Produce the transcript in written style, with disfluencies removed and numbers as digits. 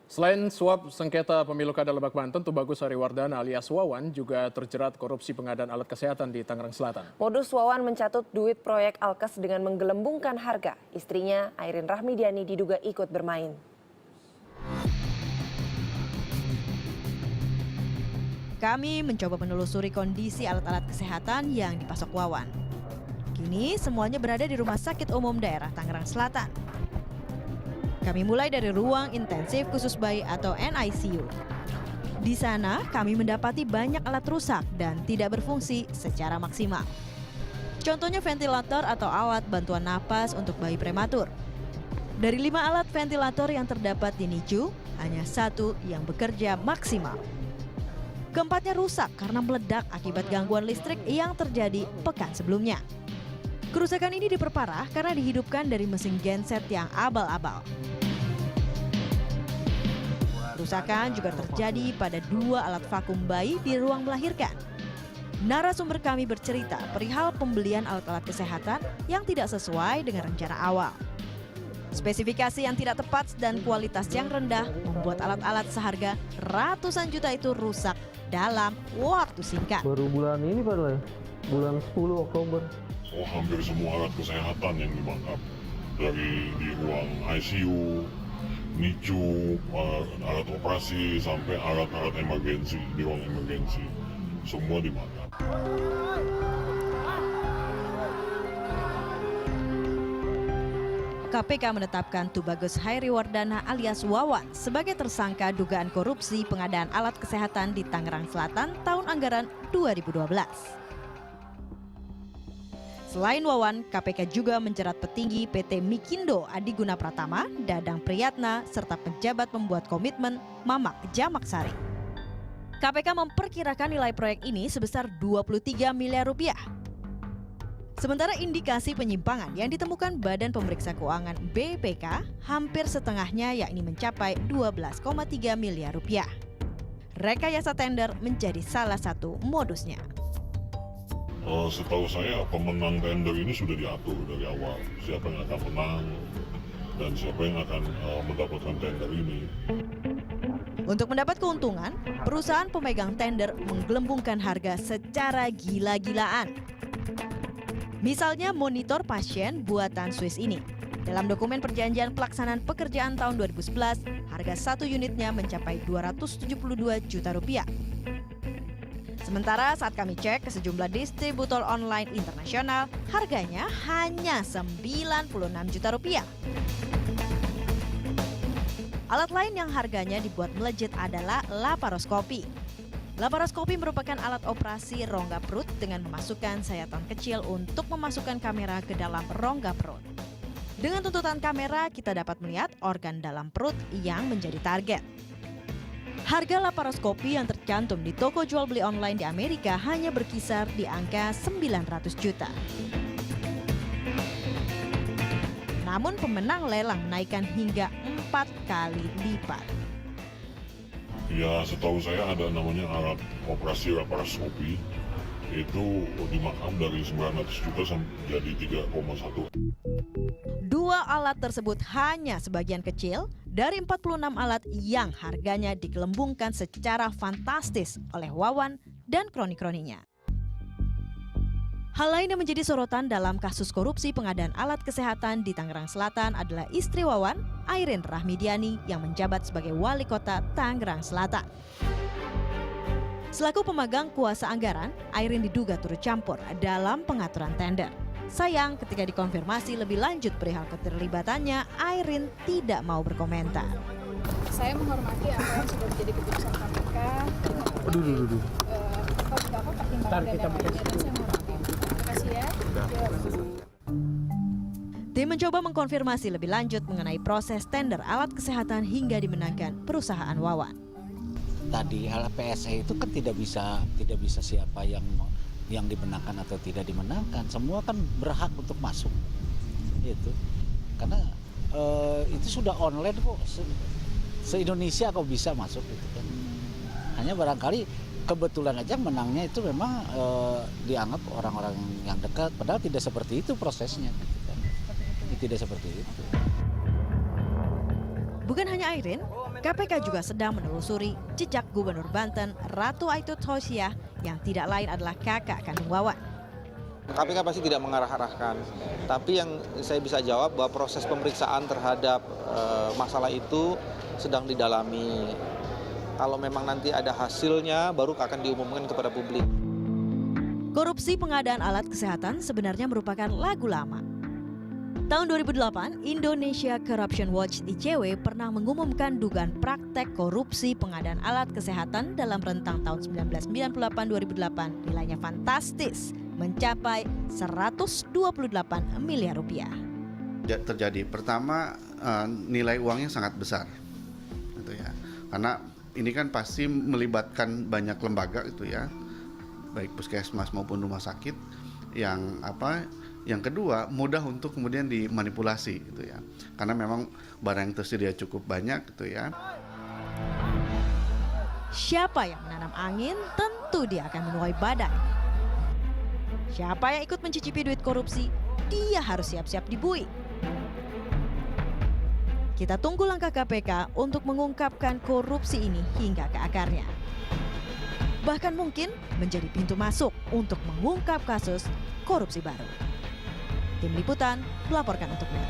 Selain suap sengketa pemilu Kada Lebak Banten, Tubagus Hariwardana alias Wawan juga terjerat korupsi pengadaan alat kesehatan di Tangerang Selatan. Modus Wawan mencatut duit proyek Alkes dengan menggelembungkan harga. Istrinya, Airin Rahmidiani, diduga ikut bermain. Kami mencoba menelusuri kondisi alat-alat kesehatan yang dipasok Wawan. Kini semuanya berada di Rumah Sakit Umum Daerah Tangerang Selatan. Kami mulai dari ruang intensif khusus bayi atau NICU. Di sana kami mendapati banyak alat rusak dan tidak berfungsi secara maksimal. Contohnya ventilator atau alat bantuan napas untuk bayi prematur. Dari 5 alat ventilator yang terdapat di NICU, hanya 1 yang bekerja maksimal. Keempatnya rusak karena meledak akibat gangguan listrik yang terjadi pekan sebelumnya. Kerusakan ini diperparah karena dihidupkan dari mesin genset yang abal-abal. Kerusakan juga terjadi pada 2 alat vakum bayi di ruang melahirkan. Narasumber kami bercerita perihal pembelian alat-alat kesehatan yang tidak sesuai dengan rencana awal. Spesifikasi yang tidak tepat dan kualitas yang rendah membuat alat-alat seharga ratusan juta itu rusak dalam waktu singkat. Baru bulan ini padahal ya, bulan 10 Oktober. Hampir semua alat kesehatan yang dibakar, dari di ruang ICU, NICU, alat operasi sampai alat-alat emergensi di ruang emergensi, semua dibakar. KPK menetapkan Tubagus Hariwardana alias Wawan sebagai tersangka dugaan korupsi pengadaan alat kesehatan di Tangerang Selatan tahun anggaran 2012. Selain Wawan, KPK juga menjerat petinggi PT Mikindo Adi Guna Pratama, Dadang Priyatna, serta pejabat pembuat komitmen Mamak Jamaksari. KPK memperkirakan nilai proyek ini sebesar 23 miliar rupiah. Sementara indikasi penyimpangan yang ditemukan Badan Pemeriksa Keuangan BPK hampir setengahnya, yakni mencapai 12,3 miliar rupiah. Rekayasa tender menjadi salah satu modusnya. Setahu saya pemenang tender ini sudah diatur dari awal, siapa yang akan menang dan siapa yang akan mendapatkan tender ini. Untuk mendapat keuntungan, perusahaan pemegang tender menggelembungkan harga secara gila-gilaan. Misalnya monitor pasien buatan Swiss ini. Dalam dokumen perjanjian pelaksanaan pekerjaan tahun 2011, harga 1 unitnya mencapai 272 juta rupiah. Sementara saat kami cek ke sejumlah distributor online internasional, harganya hanya 96 juta rupiah. Alat lain yang harganya dibuat melejit adalah laparoskopi. Laparoskopi merupakan alat operasi rongga perut dengan memasukkan sayatan kecil untuk memasukkan kamera ke dalam rongga perut. Dengan tuntutan kamera, kita dapat melihat organ dalam perut yang menjadi target. Harga laparoskopi yang tercantum di toko jual beli online di Amerika hanya berkisar di angka 900 juta. Namun pemenang lelang menaikkan hingga 4 kali lipat. Ya, setahu saya ada namanya alat operasi laparoskopi, itu dimakam dari 900 juta sampai jadi 3,1. 2 alat tersebut hanya sebagian kecil dari 46 alat yang harganya digelembungkan secara fantastis oleh Wawan dan kroni-kroninya. Hal lain yang menjadi sorotan dalam kasus korupsi pengadaan alat kesehatan di Tangerang Selatan adalah istri Wawan, Airin Rahmidiani, yang menjabat sebagai wali kota Tangerang Selatan. Selaku pemegang kuasa anggaran, Airin diduga turut campur dalam pengaturan tender. Sayang, ketika dikonfirmasi lebih lanjut perihal keterlibatannya, Airin tidak mau berkomentar. Saya menghormati apa yang sudah menjadi keputusan KPK. Pertimbangan dan yang lainnya, dan saya menghormati. Terima kasih ya. Tim mencoba mengkonfirmasi lebih lanjut mengenai proses tender alat kesehatan hingga dimenangkan perusahaan Wawan. Tadi alat PSE itu kan tidak bisa siapa yang dimenangkan atau tidak dimenangkan, semua kan berhak untuk masuk itu karena itu sudah online kok, se-Indonesia kok bisa masuk gitu kan. Hanya barangkali kebetulan aja menangnya itu memang dianggap orang-orang yang dekat, padahal tidak seperti itu prosesnya gitu kan. Tidak seperti itu. Bukan hanya Airin, KPK juga sedang menelusuri jejak Gubernur Banten Ratu Aitut Hosiah yang tidak lain adalah kakak kandung Wawan. KPK pasti tidak mengarah-arahkan, tapi yang saya bisa jawab bahwa proses pemeriksaan terhadap masalah itu sedang didalami. Kalau memang nanti ada hasilnya, baru akan diumumkan kepada publik. Korupsi pengadaan alat kesehatan sebenarnya merupakan lagu lama. Tahun 2008, Indonesia Corruption Watch (ICW) pernah mengumumkan dugaan praktek korupsi pengadaan alat kesehatan dalam rentang tahun 1998-2008 nilainya fantastis, mencapai 128 miliar rupiah. Terjadi pertama nilai uangnya sangat besar, gitu ya. Karena ini kan pasti melibatkan banyak lembaga, gitu ya, baik puskesmas maupun rumah sakit. Yang kedua, mudah untuk kemudian dimanipulasi, gitu ya. Karena memang barang yang tersedia cukup banyak, gitu ya. Siapa yang menanam angin, tentu dia akan menuai badai. Siapa yang ikut mencicipi duit korupsi, dia harus siap-siap dibui. Kita tunggu langkah KPK untuk mengungkapkan korupsi ini hingga ke akarnya. Bahkan mungkin menjadi pintu masuk untuk mengungkap kasus korupsi baru. Tim Liputan melaporkan untuk NET.